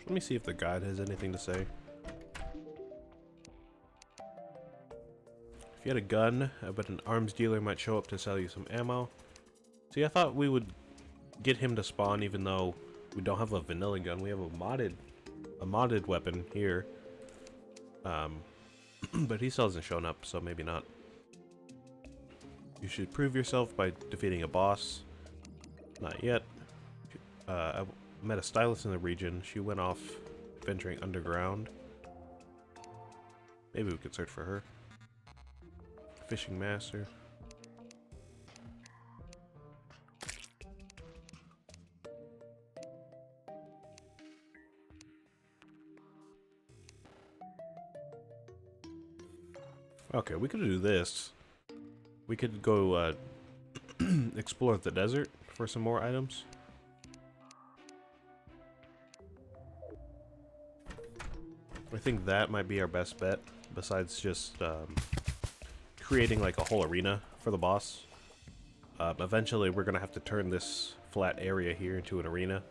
Let me see if the guide has anything to say. If you had a gun, but an arms dealer might show up to sell you some ammo. See, I thought we would get him to spawn even though we don't have a vanilla gun. We have a modded weapon here. But he still hasn't shown up, so maybe not. You should prove yourself by defeating a boss. Not yet. I met a stylist in the region. She went off venturing underground. Maybe we could search for her. Fishing master. Okay, we could do this. We could go explore the desert for some more items. I think that might be our best bet, besides just creating like a whole arena for the boss. Eventually we're gonna have to turn this flat area here into an arena.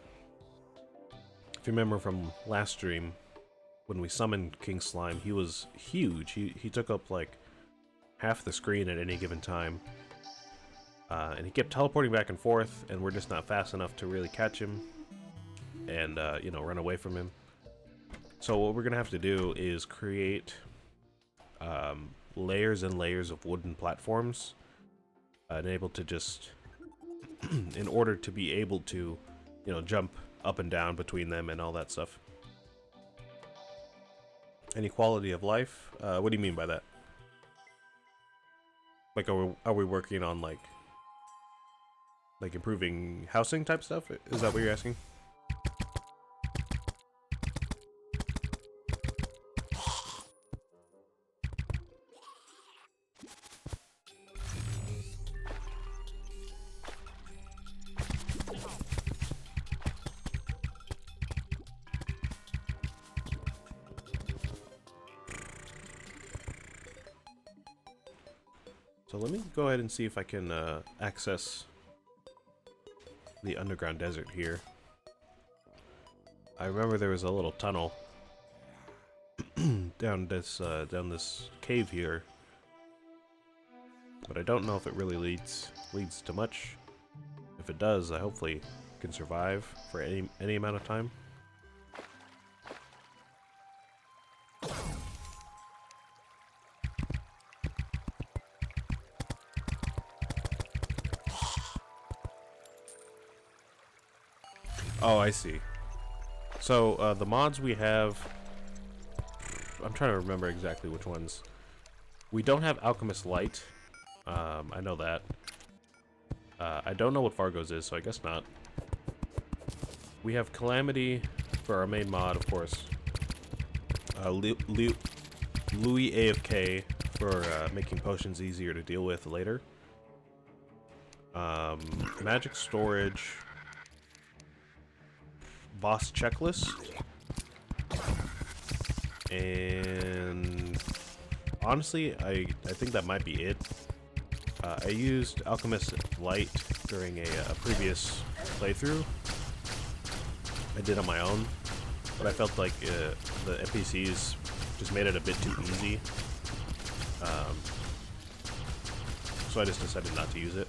If you remember from last stream, when we summoned King Slime, he was huge. He took up like half the screen at any given time. And he kept teleporting back and forth, and we're just not fast enough to really catch him and, you know, run away from him. So what we're gonna have to do is create layers and layers of wooden platforms, and able to just, in order to be able to, you know, jump up and down between them and all that stuff. Any quality of life? What do you mean by that? Like, are we working on like improving housing type stuff? Is that what you're asking? So let me go ahead and see if I can access the underground desert here. I remember there was a little tunnel down this cave here, but I don't know if it really leads to much. If it does, I hopefully can survive for any amount of time. Oh, I see. So, the mods we have... I'm trying to remember exactly which ones. We don't have Alchemist Light. I know that. I don't know what Fargo's is, so I guess not. We have Calamity for our main mod, of course. Louis AFK for making potions easier to deal with later. Magic Storage... Boss checklist, and honestly, I think that might be it. I used Alchemist Light during a previous playthrough I did on my own, but I felt like the NPCs just made it a bit too easy, so I just decided not to use it.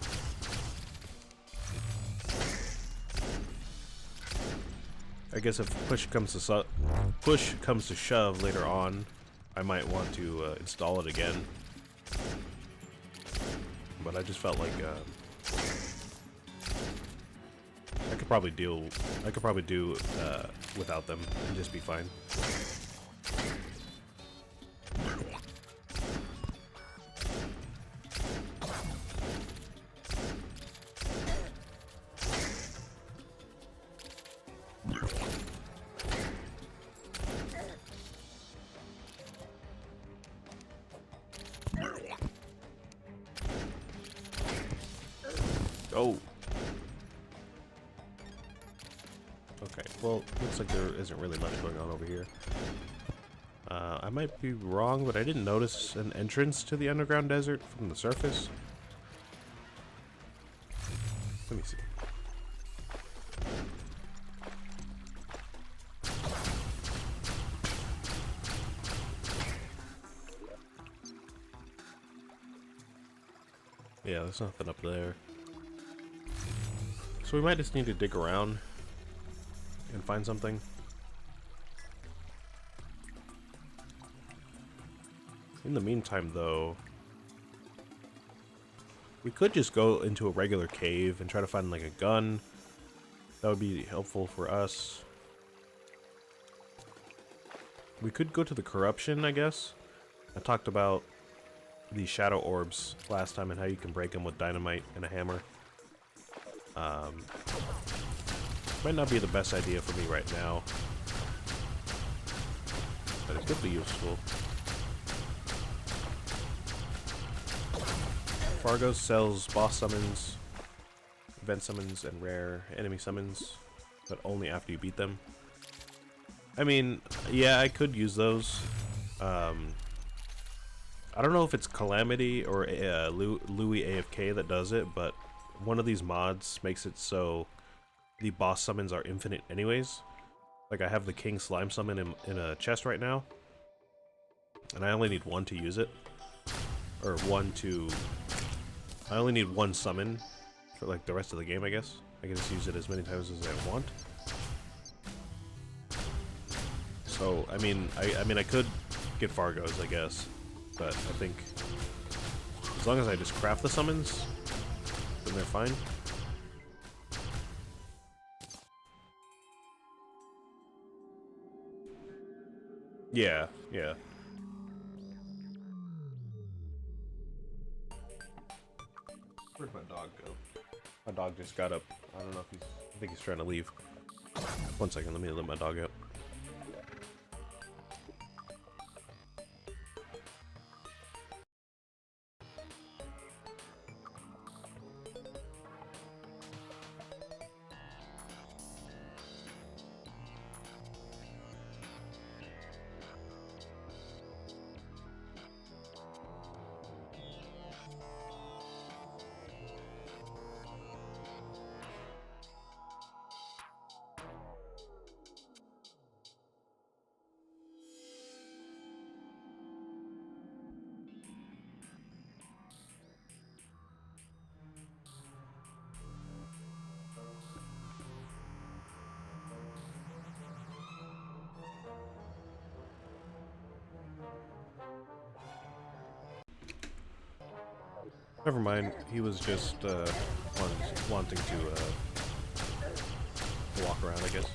I guess if push comes to shove later on, I might want to install it again. But I just felt like I could probably do without them and just be fine. Oh. Okay, well, looks like there isn't really much going on over here. I might be wrong, but I didn't notice an entrance to the underground desert from the surface. Let me see. Yeah, there's nothing up there. So we might just need to dig around and find something. In the meantime, though, we could just go into a regular cave and try to find like a gun. That would be helpful for us. We could go to the corruption, I guess. I talked about the shadow orbs last time and how you can break them with dynamite and a hammer. Might not be the best idea for me right now, but it could be useful. Fargo sells boss summons, event summons, and rare enemy summons, but only after you beat them. I mean, yeah, I could use those. I don't know if it's Calamity or Louis AFK that does it, but one of these mods makes it so the boss summons are infinite anyways. Like, I have the King Slime summon in a chest right now, and I only need one to use it. Or one to... I only need one summon for, like, the rest of the game, I guess. I can just use it as many times as I want. So, I mean, I could get Fargo's, I guess. But I think as long as I just craft the summons, then they're fine. Yeah, yeah. Where'd my dog go? My dog just got up. I don't know if I think he's trying to leave. One second, let me let my dog out. Never mind. He was just wanting to walk around, I guess.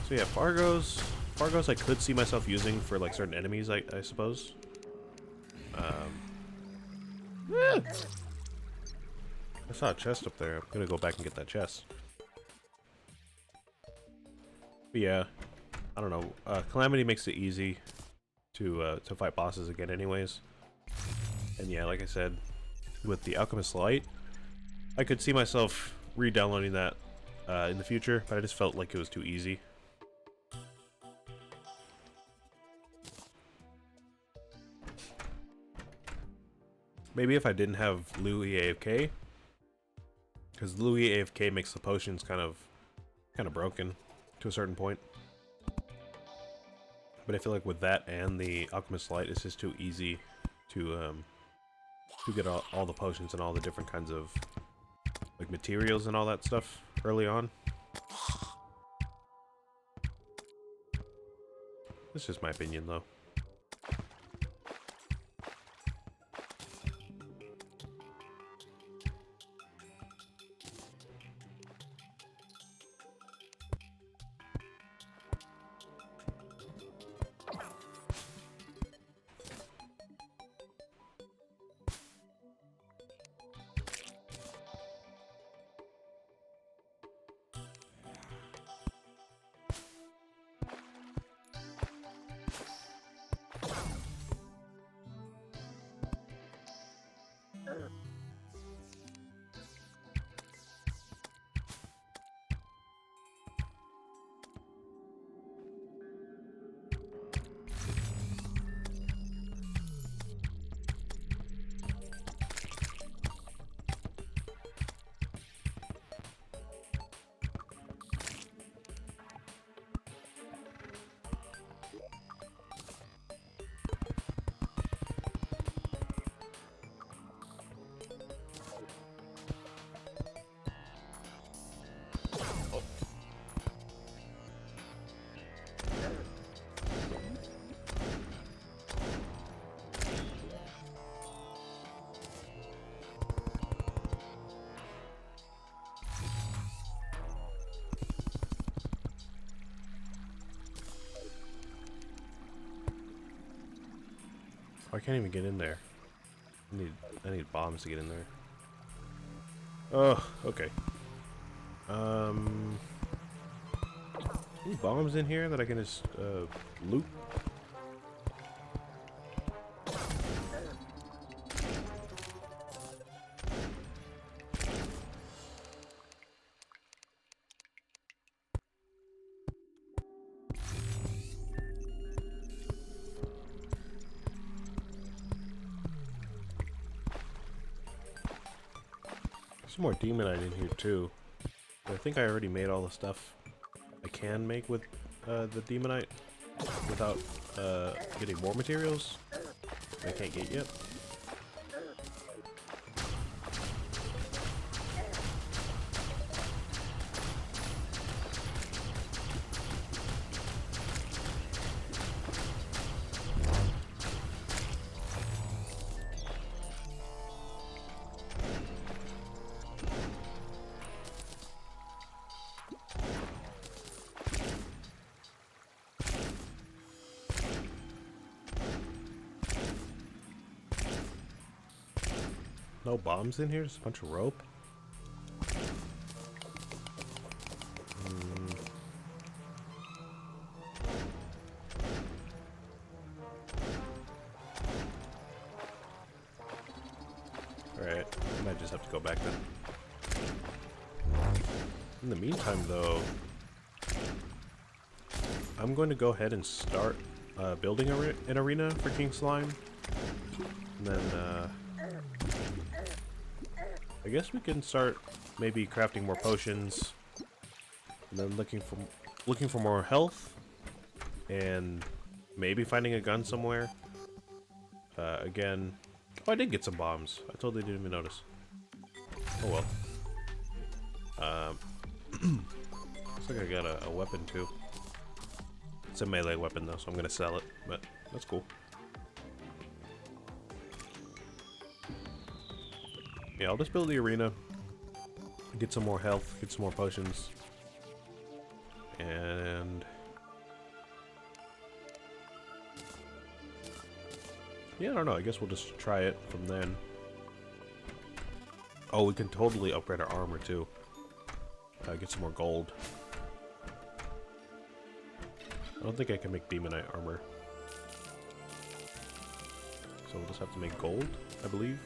So yeah, Fargo's I could see myself using for like certain enemies, I suppose. I saw a chest up there. I'm gonna go back and get that chest. But yeah, I don't know. Calamity makes it easy to fight bosses again, anyways. And yeah, like I said, with the Alchemist Light, I could see myself re-downloading that in the future, but I just felt like it was too easy. Maybe if I didn't have Louis AFK, because Louis AFK makes the potions kind of broken to a certain point. But I feel like with that and the Alchemist Light, it's just too easy to get all the potions and all the different kinds of like materials and all that stuff early on. That's just my opinion, though. Oh, I can't even get in there. I need bombs to get in there. Oh, okay. Any bombs in here that I can just loot? Some more demonite in here too. But I think I already made all the stuff I can make with the demonite without getting more materials I can't get yet. No bombs in here? Just a bunch of rope? Alright, I might just have to go back then. In the meantime, though, I'm going to go ahead and start building an arena for King Slime. And then, I guess we can start maybe crafting more potions, and then looking for more health, and maybe finding a gun somewhere. Again, oh, I did get some bombs. I totally didn't even notice. Oh well. Looks like I got a weapon too. It's a melee weapon though, so I'm gonna sell it, but that's cool. Yeah, I'll just build the arena, get some more health, get some more potions, and yeah, I don't know, I guess we'll just try it from then. Oh, we can totally upgrade our armor too. Get some more gold. I don't think I can make demonite armor, so we'll just have to make gold, I believe.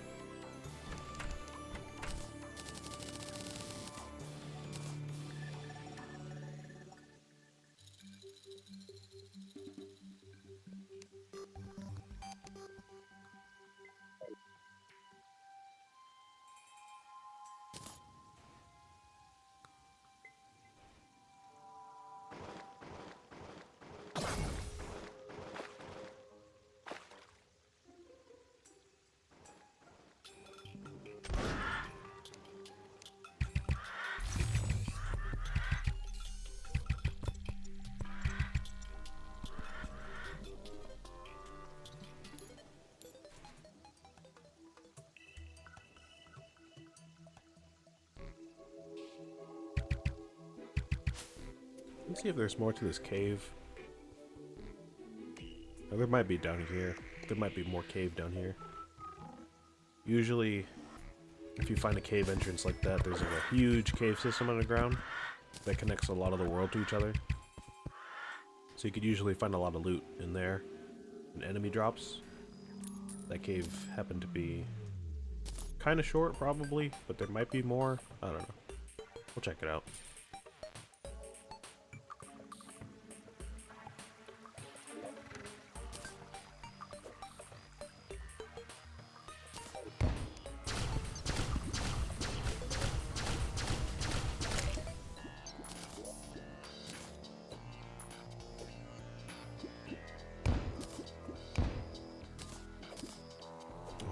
Let's see if there's more to this cave. Oh, there might be down here. There might be more cave down here. Usually, if you find a cave entrance like that, there's like a huge cave system underground that connects a lot of the world to each other. So you could usually find a lot of loot in there, and enemy drops. That cave happened to be kind of short, probably, but there might be more. I don't know. We'll check it out.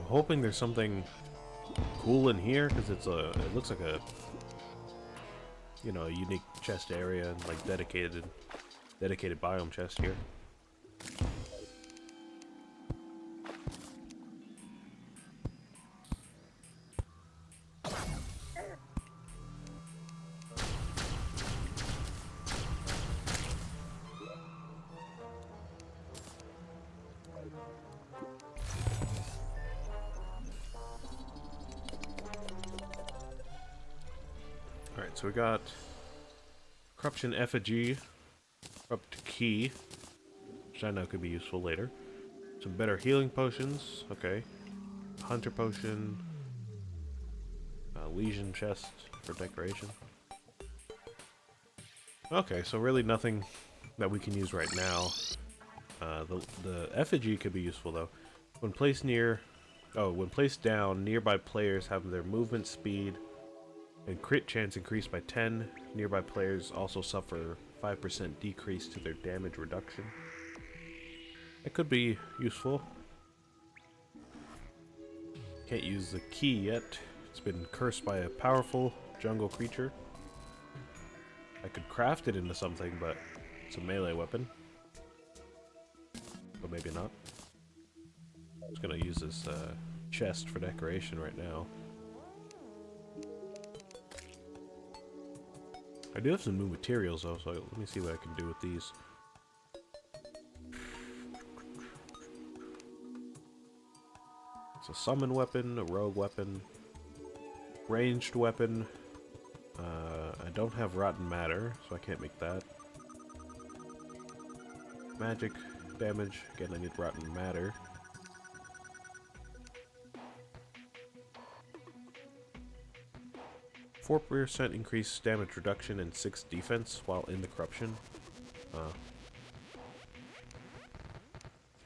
Hoping there's something cool in here, because it looks like a, you know, a unique chest area and like dedicated biome chest here. so we got Corruption Effigy, Corrupt Key, which I know could be useful later. Some better healing potions, okay. Hunter Potion, Legion Chest for decoration. Okay, so really nothing that we can use right now. The effigy could be useful though. When placed down, nearby players have their movement speed and crit chance increased by 10. Nearby players also suffer 5% decrease to their damage reduction. That could be useful. Can't use the key yet. It's been cursed by a powerful jungle creature. I could craft it into something, but it's a melee weapon. But maybe not. I'm just gonna use this chest for decoration right now. I do have some new materials though, so let me see what I can do with these. It's a summon weapon, a rogue weapon, ranged weapon. I don't have rotten matter, so I can't make that. Magic damage, again I need rotten matter. %4 increased damage reduction and 6 defense while in the corruption.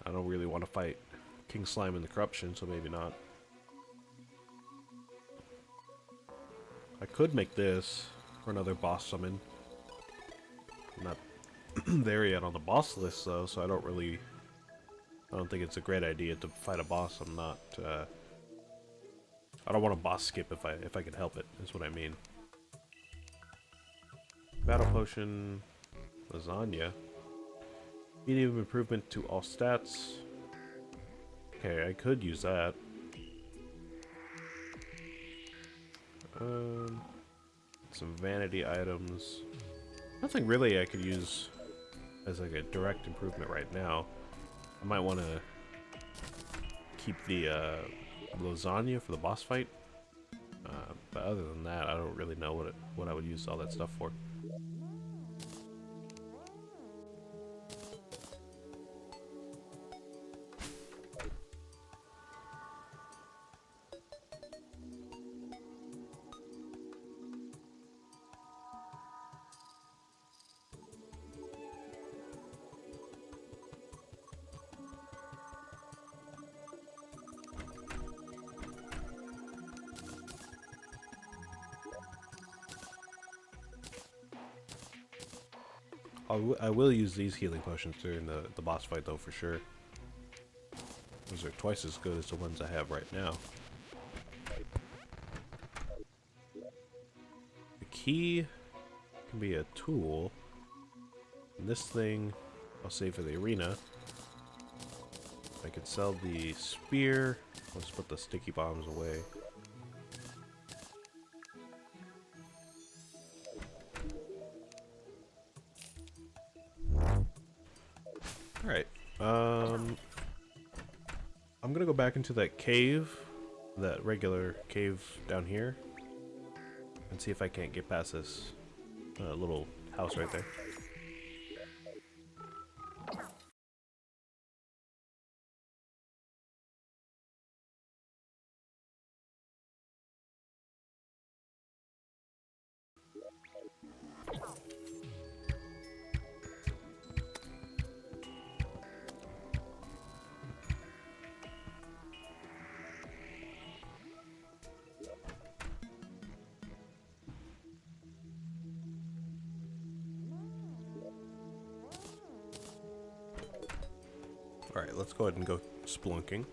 I don't really want to fight King Slime in the corruption, so maybe not. I could make this for another boss summon. I'm not there yet on the boss list though, so I don't think it's a great idea to fight a boss. I don't want to boss skip if I can help it, is what I mean. Battle Potion, Lasagna. Medium improvement to all stats. Okay, I could use that. Some vanity items. Nothing really I could use as like a direct improvement right now. I might want to keep the lasagna for the boss fight. But other than that, I don't really know what I would use all that stuff for. I will use these healing potions during the boss fight though, for sure. Those are twice as good as the ones I have right now. The key can be a tool. And this thing I'll save for the arena. I could sell the spear. Let's put the sticky bombs away. Alright, I'm gonna go back into that cave, that regular cave down here, and see if I can't get past this little house right there. Alright, let's go ahead and go splunking.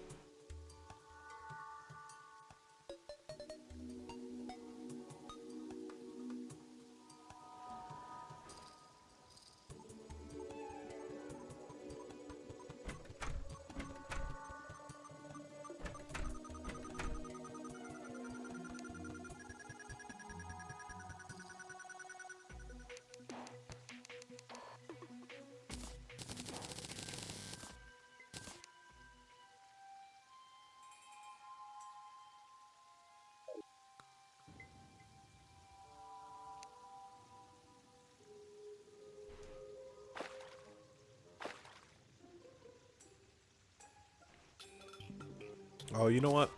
Oh, you know what?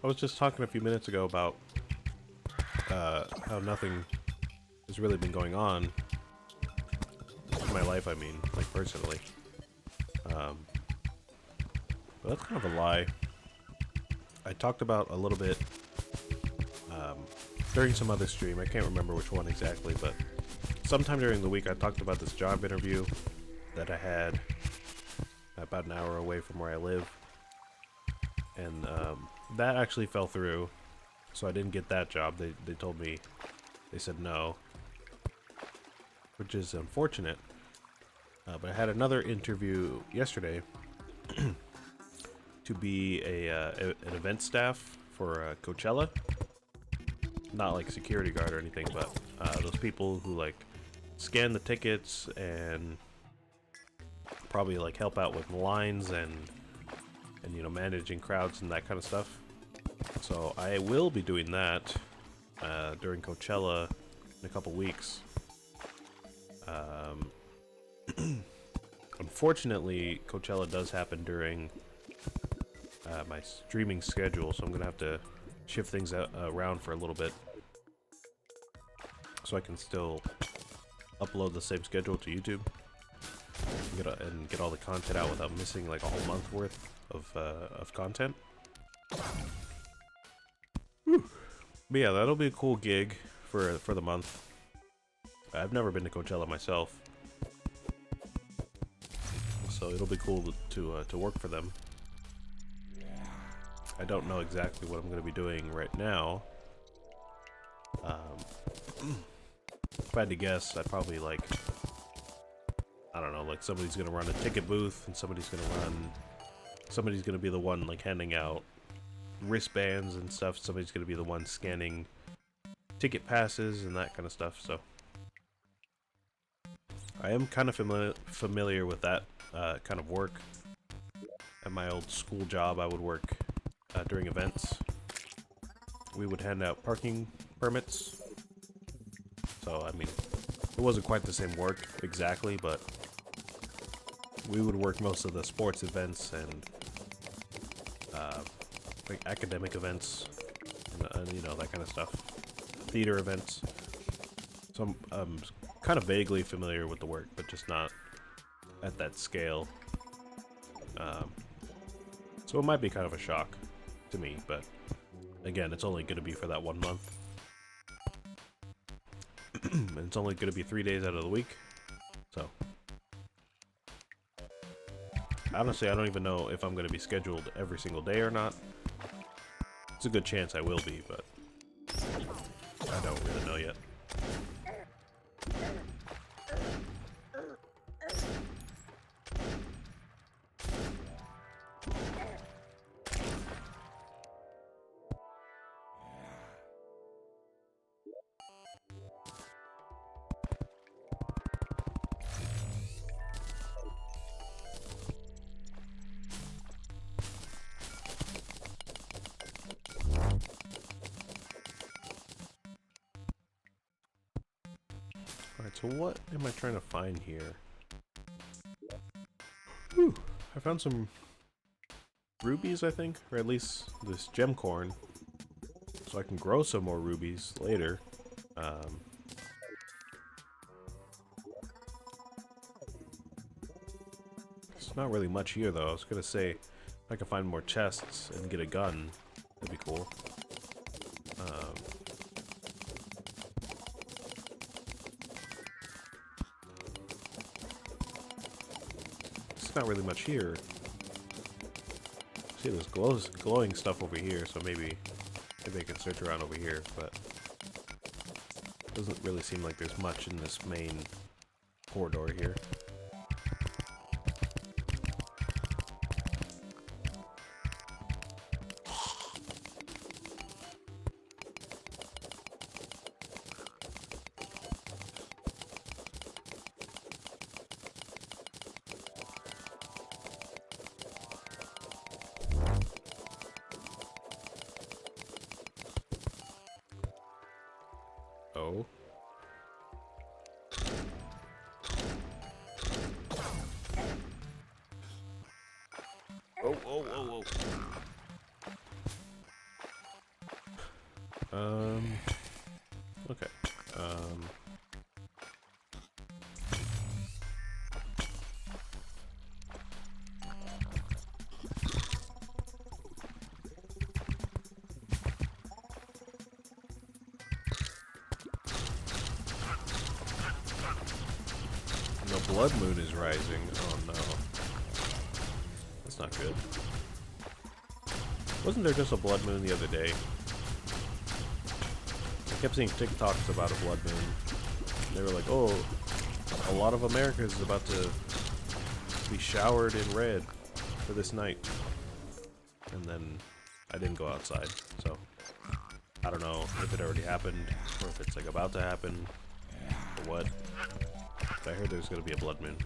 I was just talking a few minutes ago about how nothing has really been going on in my life, I mean, like personally. But that's kind of a lie. I talked about a little bit during some other stream. I can't remember which one exactly, but sometime during the week I talked about this job interview that I had about an hour away from where I live. And that actually fell through, so I didn't get that job. They told me, they said no, which is unfortunate. But I had another interview yesterday to be an event staff for Coachella. Not like security guard or anything, but those people who like scan the tickets and probably like help out with lines and you know, managing crowds and that kind of stuff. So I will be doing that during Coachella in a couple weeks. Unfortunately, Coachella does happen during my streaming schedule, so I'm gonna have to shift things around for a little bit so I can still upload the same schedule to YouTube and get all the content out without missing like a whole month worth of content. Whew. But yeah, that'll be a cool gig for the month. I've never been to Coachella myself, so it'll be cool to work for them. I don't know exactly what I'm going to be doing right now. If I had to guess, I'd probably like, I don't know, like somebody's going to run a ticket booth and somebody's going to be the one like handing out wristbands and stuff. Somebody's going to be the one scanning ticket passes and that kind of stuff. So I am kind of familiar with that kind of work. At my old school job, I would work during events. We would hand out parking permits. So, I mean, it wasn't quite the same work exactly, but we would work most of the sports events and like academic events and you know, that kind of stuff. Theater events. So I'm kind of vaguely familiar with the work, but just not at that scale. So it might be kind of a shock to me, but again, it's only going to be for that 1 month. And it's only going to be 3 days out of the week. So honestly, I don't even know if I'm going to be scheduled every single day or not. It's a good chance I will be, but I don't really know yet. Alright, so what am I trying to find here? Whew, I found some rubies, I think, or at least this gem corn, so I can grow some more rubies later. There's not really much here, though. I was gonna say, if I could find more chests and get a gun, that'd be cool. There's not really much here. See, there's glowing stuff over here, so maybe I can search around over here, but it doesn't really seem like there's much in this main corridor here. Oh. Oh, oh, oh, oh. Okay. The blood moon is rising. Oh no. That's not good. Wasn't there just a blood moon the other day? I kept seeing TikToks about a blood moon. They were like, oh, a lot of America is about to be showered in red for this night. And then I didn't go outside, so I don't know if it already happened or if it's like about to happen or what. But I heard there's gonna be a blood moon.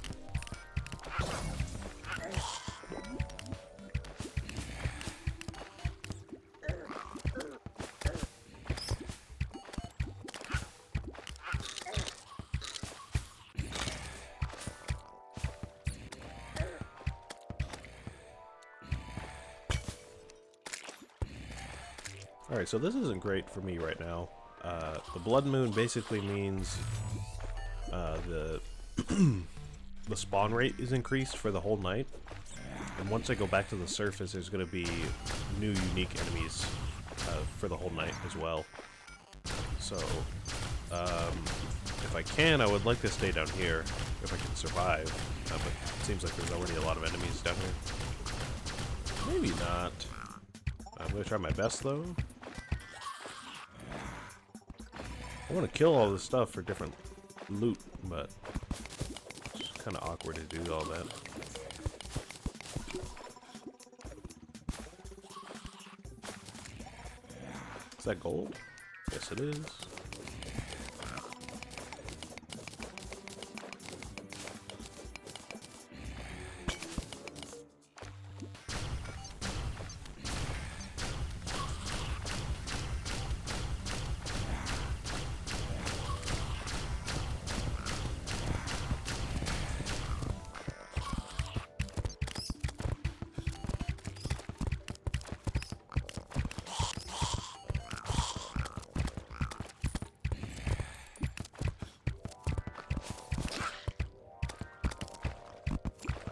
Alright, so this isn't great for me right now. The blood moon basically means the the spawn rate is increased for the whole night. And once I go back to the surface, there's going to be new unique enemies for the whole night as well. So, if I can, I would like to stay down here if I can survive. But it seems like there's already a lot of enemies down here. Maybe not. I'm going to try my best though. I want to kill all this stuff for different loot, but it's kind of awkward to do all that. Is that gold? Yes, it is.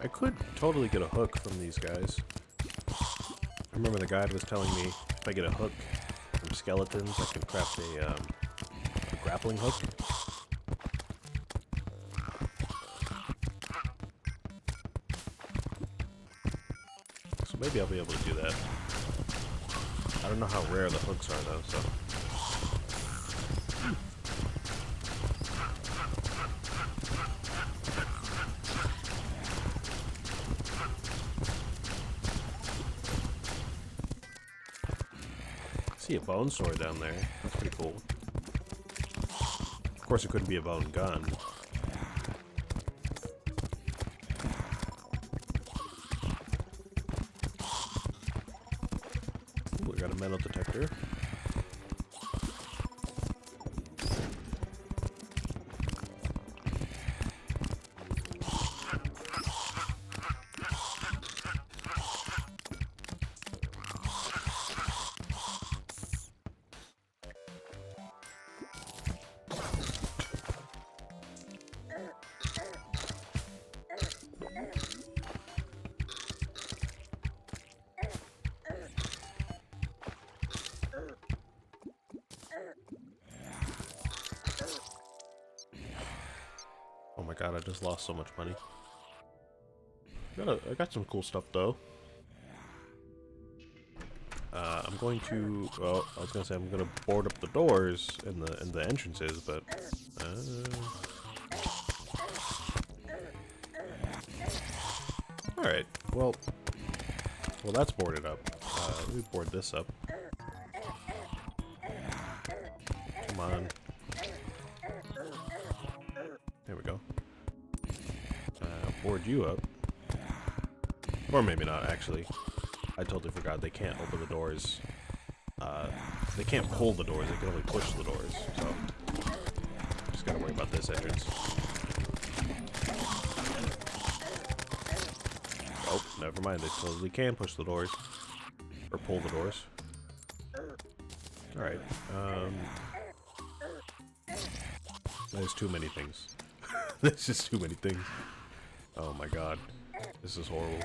I could totally get a hook from these guys. I remember the guide was telling me if I get a hook from skeletons, I can craft a grappling hook. So maybe I'll be able to do that. I don't know how rare the hooks are though, so... I see a bone sword down there. That's pretty cool. Of course it couldn't be a bone gun. Ooh, we got a metal detector. Oh my god, I just lost so much money. I got some cool stuff though. I'm going to, well, I was gonna say I'm gonna board up the doors and the entrances, but all right. Well, that's boarded up. Let me board this up. Come on. There we go. Board you up. Or maybe not, actually. I totally forgot they can't open the doors. They can't pull the doors, they can only push the doors, so... Just gotta worry about this entrance. Oh, never mind, they totally can push the doors. Or pull the doors. Alright, there's too many things. There's just too many things. Oh my god. This is horrible.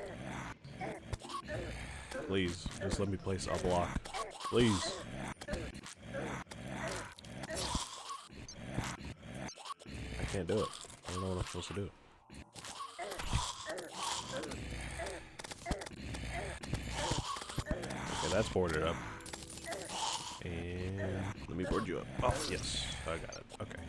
Please, just let me place a block. Please. I can't do it. I don't know what I'm supposed to do. Okay, that's boarded up. And let me board you up. Oh, yes. I got it. Okay.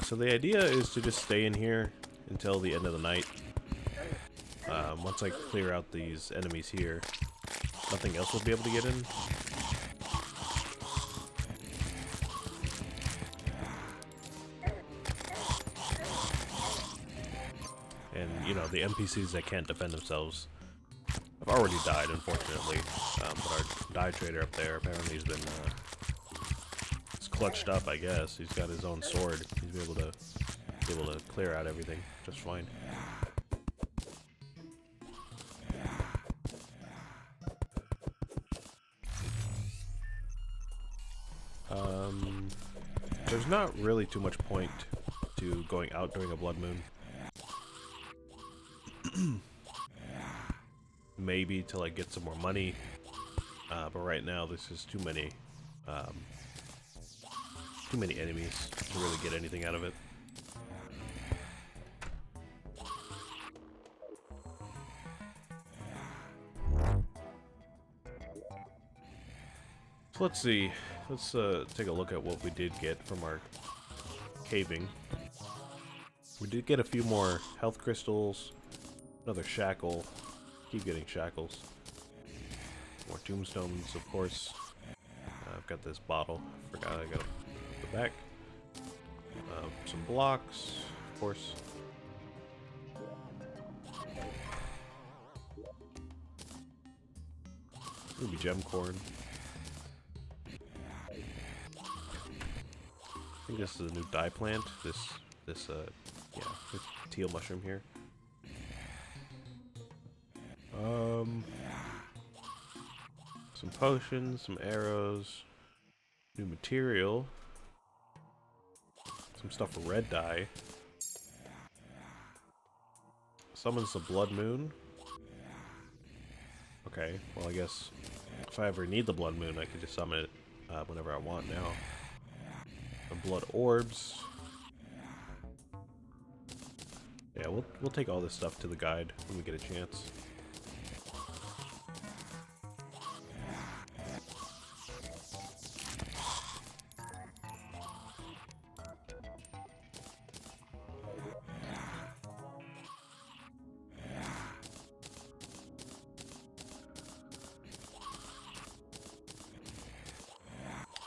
So the idea is to just stay in here until the end of the night. Once I clear out these enemies here, nothing else will be able to get in. And, you know, the NPCs that can't defend themselves have already died, unfortunately. But our dye trader up there, apparently he's been he's clutched up, I guess. He's got his own sword. He's able to clear out everything just fine. There's not really too much point to going out during a blood moon. Maybe to like get some more money, but right now this is too many enemies to really get anything out of it. So let's see. Let's take a look at what we did get from our caving. We did get a few more health crystals, another shackle. Keep getting shackles. More tombstones, of course. I've got this bottle. Forgot I gotta put the back. Some blocks, of course. Ruby gem corn. I think this is a new dye plant. This teal mushroom here. Some potions, some arrows, new material, some stuff for red dye. Summons the blood moon. Okay, well I guess if I ever need the blood moon, I could just summon it whenever I want now. Some blood orbs. Yeah, we'll take all this stuff to the guide when we get a chance.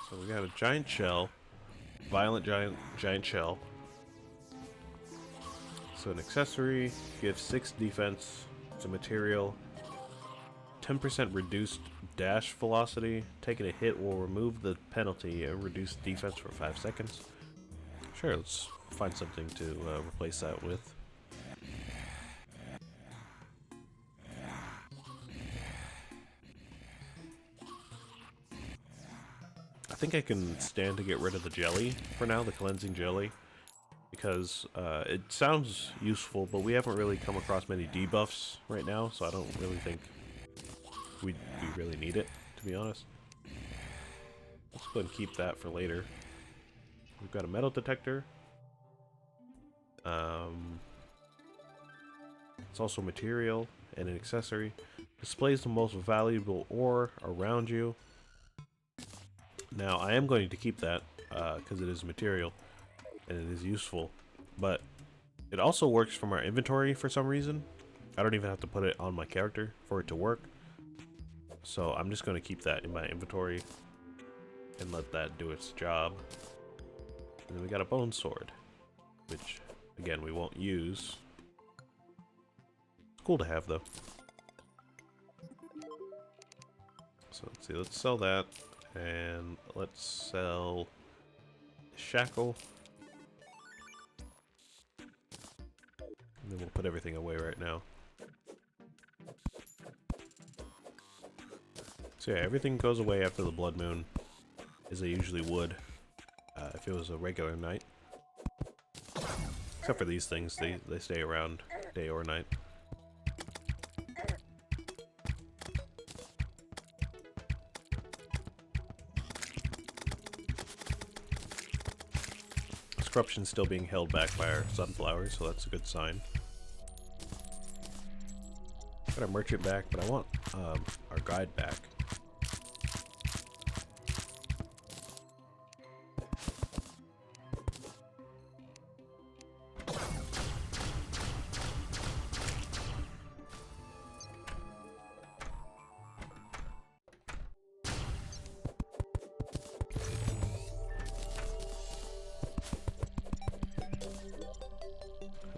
So we got a giant shell, violent giant shell. So an accessory gives 6 defense. It's a material. 10% reduced dash velocity. Taking a hit will remove the penalty and reduce defense for 5 seconds. Sure, let's find something to replace that with. I think I can stand to get rid of the jelly for now, the cleansing jelly, because it sounds useful, but we haven't really come across many debuffs right now, so I don't really think we really need it, to be honest. Let's go ahead and keep that for later. We've got a metal detector. It's also material and an accessory. Displays the most valuable ore around you. Now, I am going to keep that, because it is material, and it is useful, but it also works from our inventory for some reason. I don't even have to put it on my character for it to work, so I'm just going to keep that in my inventory and let that do its job. And then we got a bone sword, which, again, we won't use. It's cool to have, though. So let's see, let's sell that, and let's sell shackle. And then we'll put everything away right now. So yeah, everything goes away after the blood moon, as they usually would if it was a regular night. Except for these things, they stay around day or night. Corruption's still being held back by our sunflowers, so that's a good sign. Got our merchant back, but I want our guide back.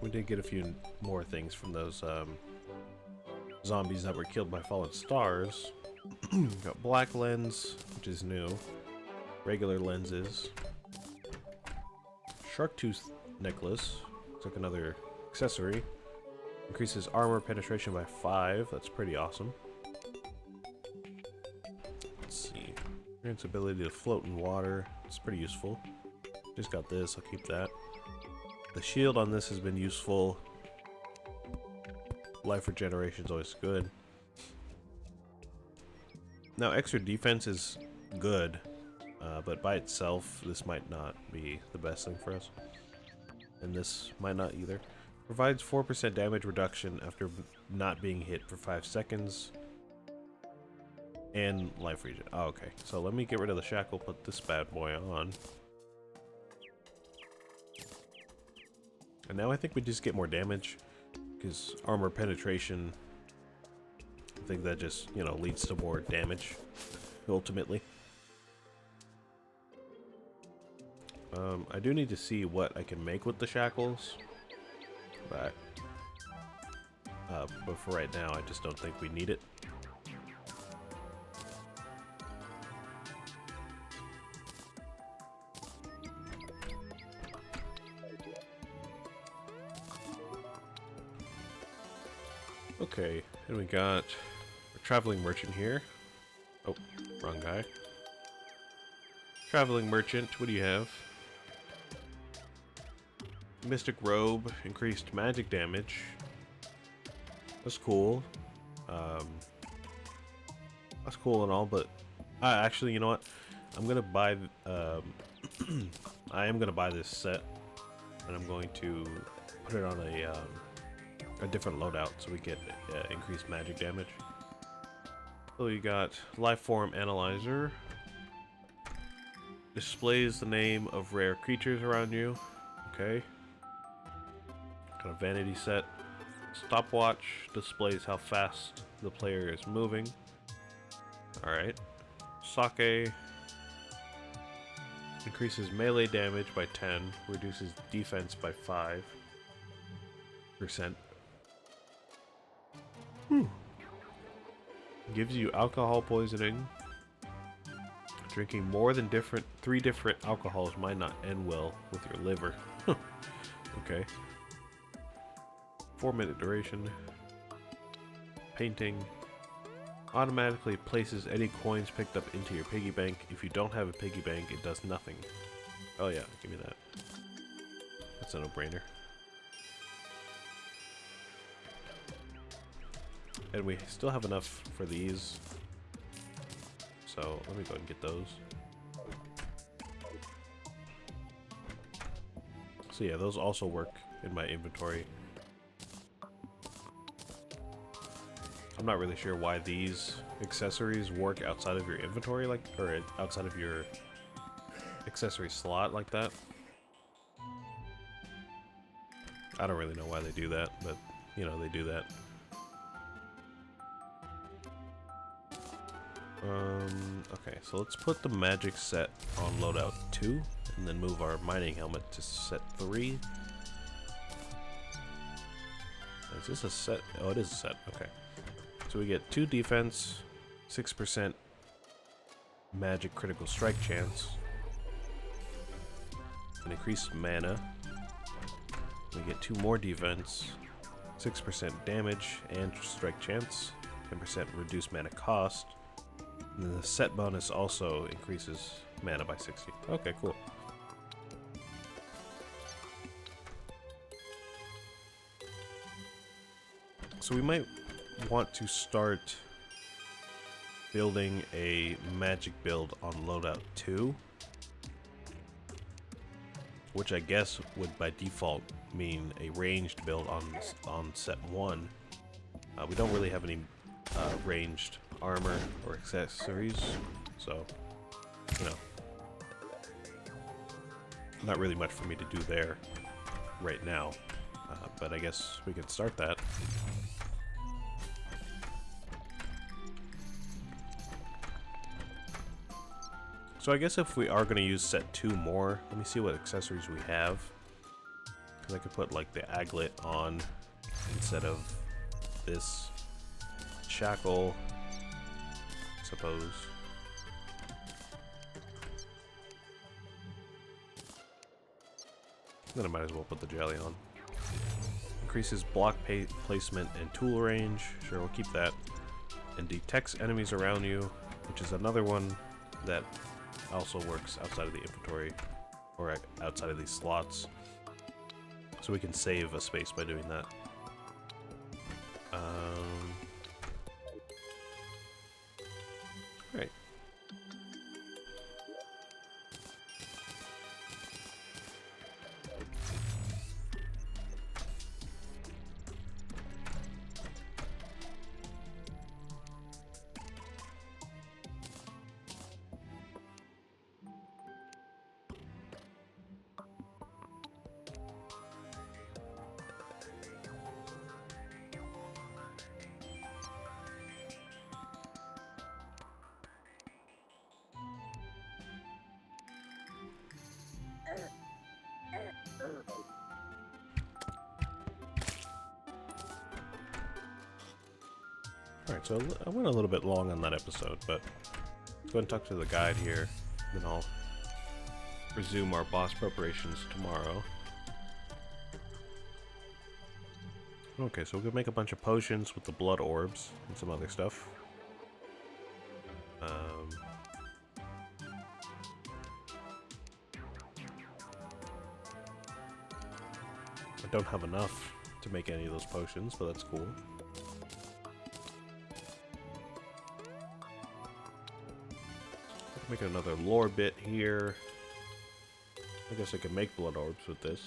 We did get a few more things from those zombies that were killed by fallen stars. Got black lens, which is new. Regular lenses. Shark tooth necklace. Looks like another accessory. Increases armor penetration by 5. That's pretty awesome. Let's see. Grants ability to float in water. It's pretty useful. Just got this. I'll keep that. The shield on this has been useful. Life regeneration is always good. Now, extra defense is good, but by itself, this might not be the best thing for us. And this might not either. Provides 4% damage reduction after not being hit for 5 seconds. And life regen. Oh, okay. So let me get rid of the shackle, put this bad boy on. And now I think we just get more damage, because armor penetration, I think that just, you know, leads to more damage, ultimately. I do need to see what I can make with the shackles, but for right now, I just don't think we need it. Okay, and we got a traveling merchant here. Oh, wrong guy. Traveling merchant, what do you have? Mystic robe, increased magic damage. That's cool. That's cool and all, but actually, you know what? I'm gonna buy. I am gonna buy this set, and I'm going to put it on a different loadout so we get increased magic damage. So you got life form analyzer. Displays the name of rare creatures around you. Okay. Got a vanity set. Stopwatch displays how fast the player is moving. Alright. Sake increases melee damage by 10, reduces defense by 5%. Gives you alcohol poisoning. Drinking more than 3 different alcohols might not end well with your liver. Okay. 4-minute duration. Painting. Automatically places any coins picked up into your piggy bank. If you don't have a piggy bank, it does nothing. Oh yeah, give me that. That's a no-brainer. And we still have enough for these. So let me go and get those. So yeah, those also work in my inventory. I'm not really sure why these accessories work outside of your inventory, like, or outside of your accessory slot like that. I don't really know why they do that, but, you know, they do that. Okay, so let's put the magic set on loadout 2, and then move our mining helmet to set 3. Is this a set? Oh, it is a set. Okay. So we get 2 defense, 6% magic critical strike chance, an increased mana. We get 2 more defense, 6% damage and strike chance, 10% reduced mana cost, and then the set bonus also increases mana by 60. Okay, cool. So we might want to start building a magic build on loadout 2, which I guess would by default mean a ranged build on set 1. We don't really have any ranged armor or accessories, so, you know, not really much for me to do there right now, but I guess we could start that. So I guess if we are going to use set 2 more, let me see what accessories we have. Because I could put like the aglet on instead of this shackle, I suppose. Then I might as well put the jelly on. Increases block placement and tool range. Sure, we'll keep that. And detects enemies around you, which is another one that also works outside of the inventory or outside of these slots, so we can save a space by doing that. Right. Alright, so I went a little bit long on that episode, but let's go and talk to the guide here, then I'll resume our boss preparations tomorrow. Okay, so we could make a bunch of potions with the blood orbs and some other stuff. I don't have enough to make any of those potions, but that's cool. Make another lore bit here. I guess I could make blood orbs with this.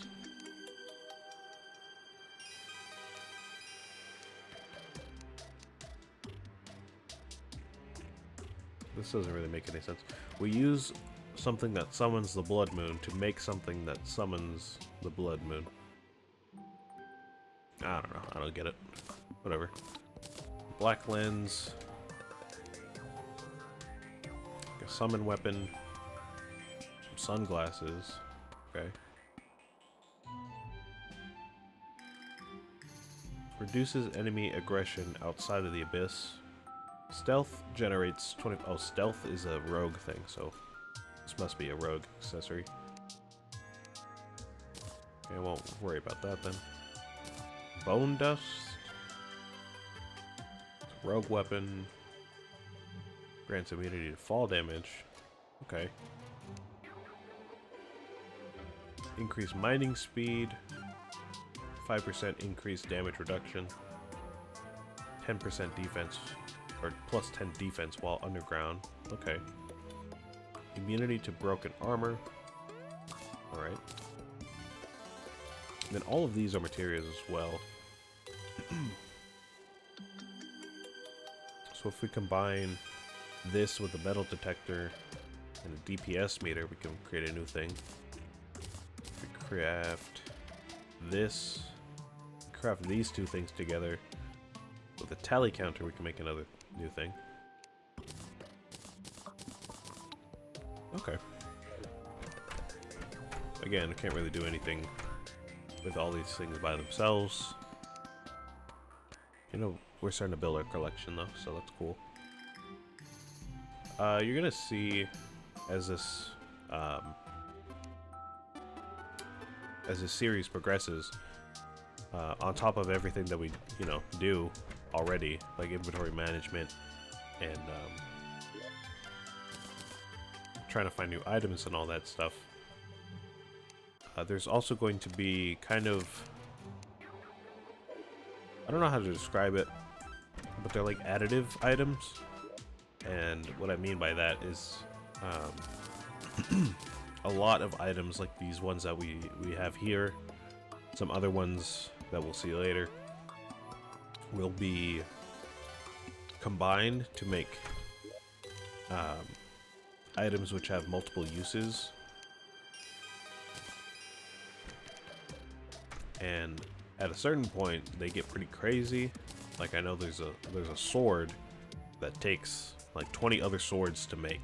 This doesn't really make any sense. We use something that summons the blood moon to make something that summons the blood moon. I don't know. I don't get it. Whatever. Black lens. A summon weapon. Some sunglasses. Okay. Reduces enemy aggression outside of the abyss. Stealth generates 20... Oh, stealth is a rogue thing, so this must be a rogue accessory. Okay, I won't worry about that then. Bone dust. Rogue weapon. Grants immunity to fall damage. Okay. Increased mining speed. 5% increased damage reduction. 10% defense. Or plus 10 defense while underground. Okay. Immunity to broken armor. Alright. And then all of these are materials as well. So if we combine this with the metal detector and a DPS meter, we can create a new thing. If we craft this, craft these two things together with a tally counter, we can make another new thing. Okay. Again, I can't really do anything with all these things by themselves. You know, we're starting to build our collection though, so that's cool. You're gonna see as this series progresses, on top of everything that we do already, like inventory management and trying to find new items and all that stuff. There's also going to be kind of, I don't know how to describe it, but they're like additive items. And what I mean by that is a lot of items like these ones that we have here, some other ones that we'll see later, will be combined to make items which have multiple uses. And at a certain point, they get pretty crazy. Like I know there's a sword that takes like 20 other swords to make.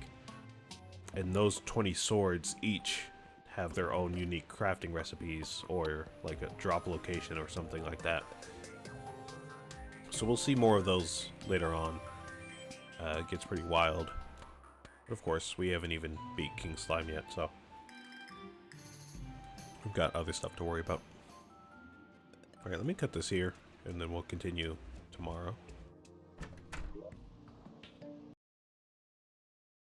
And those 20 swords each have their own unique crafting recipes or like a drop location or something like that. So we'll see more of those later on. It gets pretty wild. But of course, we haven't even beat King Slime yet, so we've got other stuff to worry about. Alright, let me cut this here, and then we'll continue tomorrow.